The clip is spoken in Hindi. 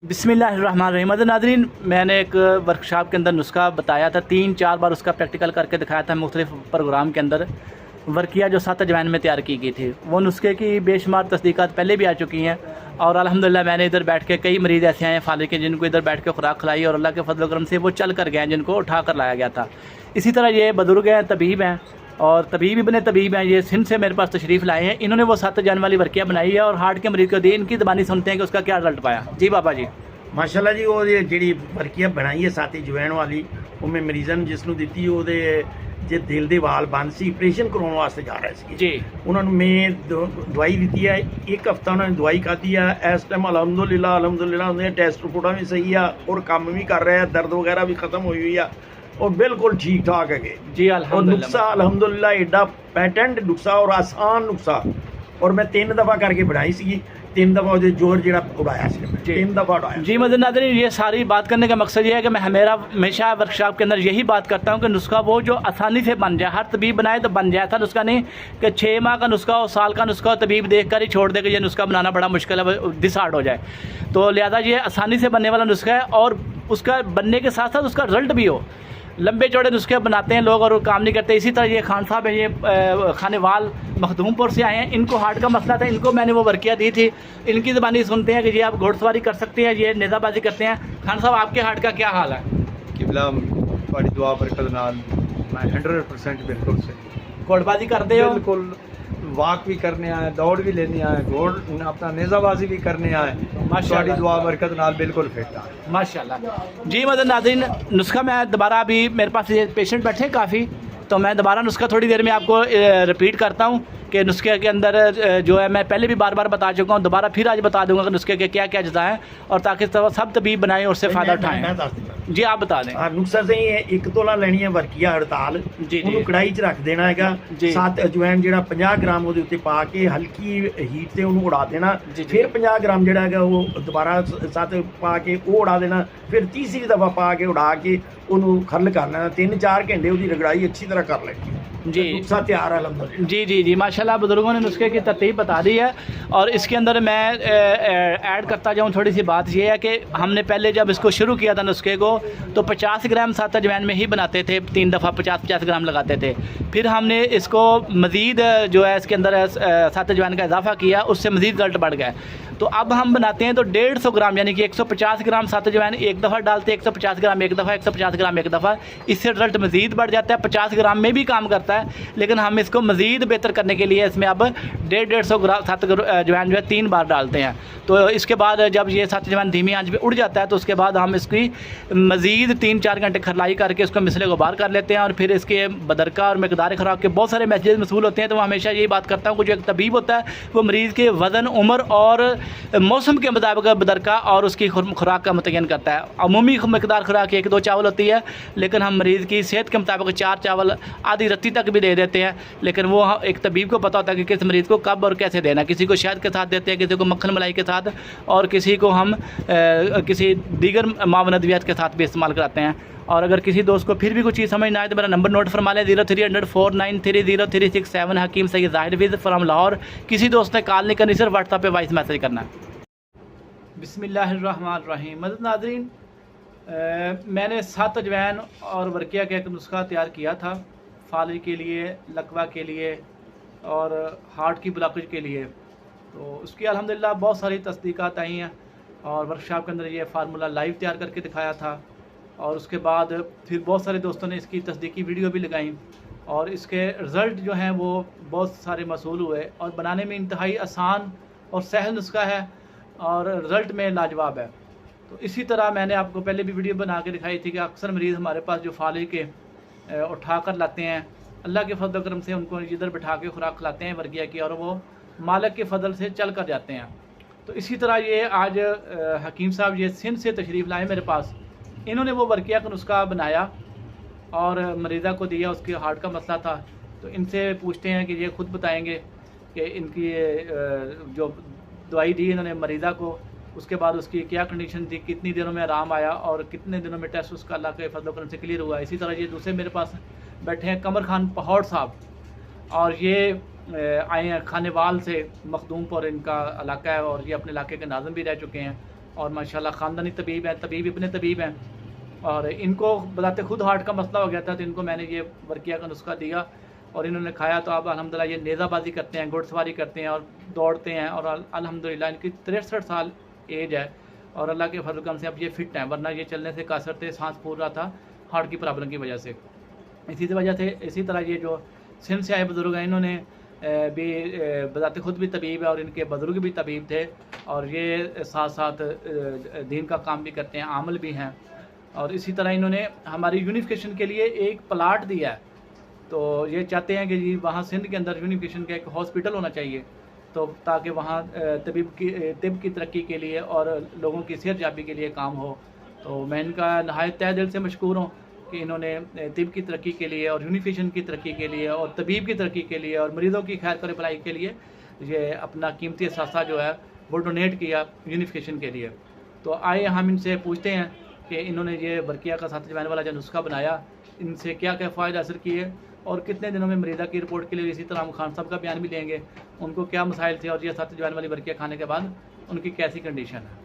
बिस्मिल्लाहिर्रहमानिर्रहीम। नाज़रीन, मैंने एक वर्कशॉप के अंदर नुस्खा बताया था, 3-4 बार उसका प्रैक्टिकल करके दिखाया था मुख्तलिफ प्रोग्राम के अंदर। वर्किया जो 7 अजवाइन में तैयार की गई थी, वो नुस्खे की बेशुमार तस्दीकात पहले भी आ चुकी हैं और अल्हम्दुलिल्लाह मैंने इधर बैठ के कई मरीज़ ऐसे आए हैं फालिज के जिनको इधर बैठ के खुराक खिलाई और अल्लाह के फजल करम से वो चल कर गए हैं, जिनको उठा कर लाया गया था। इसी तरह ये बुजुर्ग हैं, तबीब हैं और तबीब इब्ने तबीब हैं, ये सिंध से मेरे पास तशरीफ़ लाए हैं। इन्होंने वो 7 अजवाइन वाली वर्किया बनाई है और हार्ट के मरीज़ को दी। इनकी ज़बानी सुनते हैं कि उसका क्या रिजल्ट पाया। जी बाबा जी। माशाल्लाह जी, वो जी वर्किया बनाई है 7 अजवाइन वाली, वो मैं मरीज़ाਂ ਨੂੰ ਜਿਸ ਨੂੰ ਦਿੱਤੀ ਉਹਦੇ ਜੇ ਦਿਲ ਦੇ ਵਾਲ ਬੰਦ ਸੀ, ਆਪਰੇਸ਼ਨ ਕਰਾਉਣ ਵਾਸਤੇ ਜਾ ਰਹੇ ਸੀ ਜੀ। ਉਹਨਾਂ ਨੂੰ ਮੈਂ ਦਵਾਈ ਦਿੱਤੀ ਹੈ, ਇੱਕ ਹਫਤਾ ਉਹਨਾਂ ਨੇ ਦਵਾਈ ਖਾਧੀ ਆ। ਇਸ ਟਾਈਮ ਅਲਹਮਦੁਲਿਲਾ ਉਹਦੇ ਟੈਸਟ ਰਿਪੋਰਟਾਂ ਵੀ ਸਹੀ ਆ ਔਰ ਕੰਮ ਵੀ ਕਰ ਰਿਹਾ, ਦਰਦ ਵਗੈਰਾ ਵੀ ਖਤਮ ਹੋਈ ਹੋਈ ਆ और बिल्कुल ठीक ठाक है जी। और नुस्खा अल्हम्दुलिल्लाह एडा पैटेंट नुस्खा और आसान नुस्खा, और मैं 3 दफ़ा करके बनाई सी, 3 दफ़ा वो जोर जरा उड़ाया सी, 3 दफ़ा उड़ाया। जी मदन नाज़रीन, ये सारी बात करने का मकसद ये है कि मैं हमेशा वर्कशॉप के अंदर यही बात करता हूँ कि नुस्खा वो जो आसानी से बन जाए। हर तबीब बनाए तो बन जाए, था नुस्खा नहीं कि 6 माह का नुस्खा हो, साल का नुस्खा हो, तबीब देख कर ही छोड़ दे कि ये नुस्खा बनाना बड़ा मुश्किल है, डिसार्ड हो जाए। तो लिहाजा ये आसानी से बनने वाला नुस्खा है और उसका बनने के साथ साथ उसका रिजल्ट भी हो। लंबे चौड़े नुस्खे बनाते हैं लोग और काम नहीं करते। इसी तरह ये खान साहब है, ये खानेवाल मखदूमपुर से आए हैं, इनको हार्ट का मसला था, इनको मैंने वो वर्किया दी थी। इनकी ज़बानी सुनते हैं कि ये आप घोड़सवारी कर सकते हैं, ये नेज़ाबाजी करते हैं। खान साहब, आपके हार्ट का क्या हाल है? किबला बड़ी दुआ बरकत नाल 100% बिल्कुल सही। घोड़बाजी करते हो? बिल्कुल, वॉक भी करने आए, दौड़ भी लेने आए, घोड़ अपना नेज़ाबाजी भी करने आए। माशाअल्लाह, दुआ बरकत नाल बिल्कुल फिट है माशाअल्लाह। जी मदन नाज़रीन, नुस्खा मैं दोबारा अभी मेरे पास ये पेशेंट बैठे हैं काफ़ी, तो मैं दोबारा नुस्खा थोड़ी देर में आपको रिपीट करता हूँ कि नुस्खे के अंदर जो है मैं पहले भी बार बार बता चुका हूँ, दोबारा फिर आज बता दूंगा कि नुस्खे के क्या क्या अज्जा हैं और ताकि सब तबीब बनाएं और उससे फ़ायदा उठाएं। जी आप बता दें। नुस्खा सही है, 1 तोला लेनी है वर्किया हड़ताल, ਉਹਨੂੰ ਕੜਾਈ 'ਚ ਰੱਖ ਦੇਣਾ ਹੈਗਾ। 7 ਅਜਵਾइन ਜਿਹੜਾ 50 ਗ੍ਰਾਮ ਉਹਦੇ ਉੱਤੇ ਪਾ ਕੇ ਹਲਕੀ ਹੀਟ ਤੇ ਉਹਨੂੰ ਉਡਾ ਦੇਣਾ। ਫਿਰ 50 ਗ੍ਰਾਮ ਜਿਹੜਾ ਹੈਗਾ ਉਹ ਦੁਬਾਰਾ 7 ਪਾ ਕੇ ਉਹ ਉਡਾ ਦੇਣਾ। ਫਿਰ ਤੀਸਰੀ ਦਫਾ ਪਾ ਕੇ ਉਡਾ ਕੇ ਉਹਨੂੰ ਖਰਲ ਕਰ ਲੈਣਾ। 3-4 घंटे ਉਹਦੀ रगड़ाई अच्छी तरह कर लेनी जी। नुस्खा तैयार है अल्हम्दुलिल्लाह। जी जी जी माशाल्लाह, बुजुर्गों ने नुस्खे की तरतीब बता दी है और इसके अंदर मैं ऐड करता जाऊँ। थोड़ी सी बात ये है कि हमने पहले जब इसको शुरू किया था नुस्खे को तो 50 ग्राम 7 अजवाइन में ही बनाते थे, 3 दफ़ा 50-50 ग्राम लगाते थे। फिर हमने इसको मज़ीद जो है इसके अंदर 7 अजवाइन का इजाफा किया, उससे मज़ीद रिजल्ट बढ़ गए। तो अब हम बनाते हैं तो 150 ग्राम यानी कि 150 ग्राम 7 अजवाइन एक दफ़ा डालते हैं, 150 ग्राम एक दफ़ा, 150 ग्राम एक दफ़ा। इससे रिजल्ट मज़ीद बढ़ जाता है। 50 ग्राम में भी काम करता है, लेकिन हम इसको मज़ीद बेहतर करने के लिए इसमें अब 150 ग्राम 7 अजवाइन जो है 3 बार डालते हैं। तो इसके बाद जब ये 7 अजवाइन धीमी आंच पे उड़ जाता है तो उसके बाद हम इसकी मज़ीद 3-4 घंटे खरलाई करके उसको मिसले को बाहर कर लेते हैं और फिर इसके बदरका और मकदार खुराक के बहुत सारे मैसेज मसूल होते हैं। तो मैं हमेशा यही बात करता हूँ कि जो एक तबीब होता है वो मरीज़ के वज़न, उम्र और मौसम के मुताबिक बदरका और उसकी खुराक का मुतयन करता है। अमूमी मकदार खुराक 1-2 चावल होती है, लेकिन हम मरीज़ की सेहत के मुताबिक 4 चावल आधी रत्ती तक भी दे देते हैं। लेकिन वो एक तबीब को पता होता है कि किस मरीज़ को कब और कैसे देना। किसी को शहद के साथ देते हैं, किसी को मक्खन मलाई के साथ और किसी को हम किसी दीगर मावन अद्वियात के साथ भी इस्तेमाल कराते हैं। और अगर किसी दोस्त को फिर भी कुछ चीज़ समझ ना आए तो मेरा नंबर नोट फरमा लें, 0300493037। हकीम सैयद ज़ाहिर विज़ फ्राम लाहौर। किसी दोस्त ने कॉल नहीं करनी, सिर्फ व्हाट्सएप पे वॉइस मैसेज करना है। बिस्मिल्लाहिर्रहमानिर्रहीम। मदद नाज़रीन, मैंने 7 अजवाइन और वर्किया का एक नुस्खा तैयार किया था फालिज के लिए, लकवा के लिए और हार्ट की ब्लॉकेज के लिए। तो उसकी अल्हम्दुलिल्लाह बहुत सारी तस्दीकात आई हैं और वर्कशॉप के अंदर ये फार्मूला लाइव तैयार करके दिखाया था और उसके बाद फिर बहुत सारे दोस्तों ने इसकी तस्दीकी वीडियो भी लगाई और इसके रिज़ल्ट जो हैं वो बहुत सारे मसूल हुए और बनाने में इंतहाई आसान और सहल नुस्खा है और रिज़ल्ट में लाजवाब है। तो इसी तरह मैंने आपको पहले भी वीडियो बना के दिखाई थी कि अक्सर मरीज़ हमारे पास जो फालिज के उठा कर लाते हैं, अल्लाह के फजल करम से उनको इधर बिठा के खुराक खिलाते हैं वर्किया की और वो मालिक के फजल से चल कर जाते हैं। तो इसी तरह ये आज हकीम साहब ये सिंध से तशरीफ़ लाए मेरे पास। इन्होंने वो वर्किया का नुस्खा बनाया और मरीज़ा को दिया, उसके हार्ट का मसला था। तो इनसे पूछते हैं कि ये ख़ुद बताएंगे कि इनकी जो दवाई दी इन्होंने मरीज़ा को, उसके बाद उसकी क्या कंडीशन थी, कितनी दिनों में आराम आया और कितने दिनों में टेस्ट उसका अल्लाह के फजल करम से क्लियर हुआ। इसी तरह ये दूसरे मेरे पास बैठे हैं कमर खान पहौड़ साहब और ये आए हैं खानेवाल से, मखदूमपुर इनका इलाका है और ये अपने इलाके के नाज़िम भी रह चुके हैं। और माशाल्लाह ख़ानदानी तबीब हैं, तबीब अपने तबीब हैं। और इनको बताते खुद हार्ट का मसला हो गया था, तो इनको मैंने ये वर्किया का नुस्खा दिया और इन्होंने खाया, तो अब अल्हम्दुलिल्लाह ये नेज़ाबाजी करते हैं, घुड़सवारी करते हैं और दौड़ते हैं। और अल्हम्दुलिल्लाह इनकी 63 साल एज है और अल्लाह के फजल करम से अब ये फिट हैं, वरना ये चलने से कासर थे, सांस फूल रहा था हार्ट की प्रॉब्लम की वजह से। इसी तरह ये जो सिंध से आए बुज़ुर्ग हैं, इन्होंने भी बताते खुद भी तबीब है और इनके बुज़ुर्ग भी तबीब थे और ये साथ साथ दीन का काम भी करते हैं, आमल भी हैं। और इसी तरह इन्होंने हमारी यूनिफिकेशन के लिए एक प्लाट दिया है, तो ये चाहते हैं कि जी वहाँ सिंध के अंदर यूनिफिकेशन का एक हॉस्पिटल होना चाहिए, तो ताकि वहाँ तिब की तरक्की के लिए और लोगों की सेहत याबी के लिए काम हो। तो मैं इनका नहायत तहे दिल से मशकूर हूँ कि इन्होंने तिब की तरक्की के लिए और यूनिफिकेशन की तरक्की के लिए और तबीब की तरक्की के लिए और मरीज़ों की खैर कर भलाई के लिए ये अपना कीमती असासा जो है वो डोनेट किया यूनिफिकेशन के लिए। तो आइए हम इनसे पूछते हैं कि इन्होंने ये वर्किया का साथ अजवाइन वाला जो नुस्खा बनाया, इनसे क्या क्या फ़ायदा हासिल किए और कितने दिनों में मरीज़ा की रिपोर्ट के लिए। इसी तरह हम खान साहब का बयान भी लेंगे, उनको क्या मसाइल थे और ये साथ अजवाइन वाली वर्किया खाने के बाद उनकी कैसी कंडीशन है।